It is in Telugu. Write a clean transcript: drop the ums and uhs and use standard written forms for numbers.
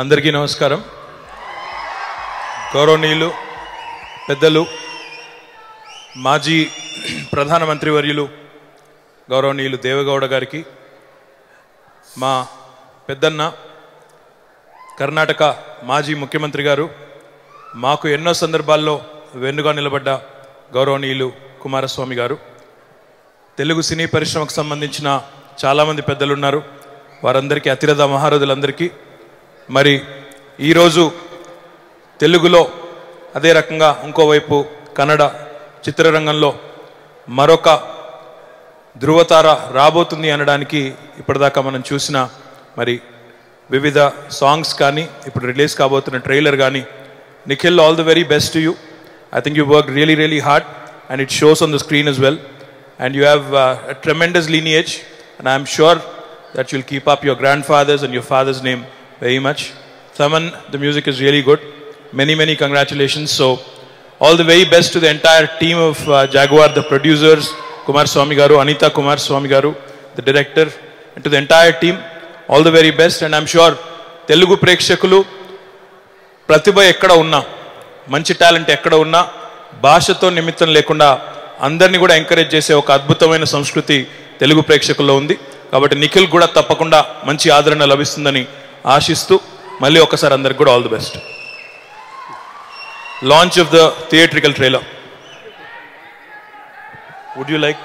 అందరికీ నమస్కారం. గౌరవనీయులు పెద్దలు మాజీ ప్రధానమంత్రి వర్యులు గౌరవనీయులు దేవేగౌడ గారికి, మా పెద్దన్న కర్ణాటక మాజీ ముఖ్యమంత్రి గారు, మాకు ఎన్నో సందర్భాల్లో వెన్నుగా నిలబడ్డ గౌరవనీయులు కుమారస్వామి గారు, తెలుగు సినీ పరిశ్రమకు సంబంధించిన చాలామంది పెద్దలు ఉన్నారు, వారందరికీ అతిరథ మహారథులందరికీ, మరి ఈరోజు తెలుగులో అదే రకంగా ఇంకోవైపు కన్నడ చిత్రరంగంలో మరొక ధృవతార రాబోతుంది అనడానికి ఇప్పటిదాకా మనం చూసిన మరి వివిధ సాంగ్స్ కానీ ఇప్పుడు రిలీజ్ కాబోతున్న ట్రైలర్ కానీ, Nikhil, all the very best to you. I think you worked really, really hard and it shows on the screen as well. And you have a tremendous lineage and I'm sure that you'll keep up your grandfather's and your father's name very much. Thaman, the music is really good. Many, many congratulations. So, all the very best to the entire team of Jaguar, the producers, Kumaraswamy Garu, Anita Kumaraswamy Garu, the director, and to the entire team, all the very best. And I'm sure Telugu Prekshakulu, Pratibha ekkada unna, మంచి టాలెంట్ ఎక్కడ ఉన్నా భాషతో నిమిత్తం లేకుండా అందరినీ కూడా ఎంకరేజ్ చేసే ఒక అద్భుతమైన సంస్కృతి తెలుగు ప్రేక్షకుల్లో ఉంది. కాబట్టి నిఖిల్ కూడా తప్పకుండా మంచి ఆదరణ లభిస్తుందని ఆశిస్తూ మళ్ళీ ఒకసారి అందరికి కూడా all the best. Launch of the theatrical trailer. Would you like to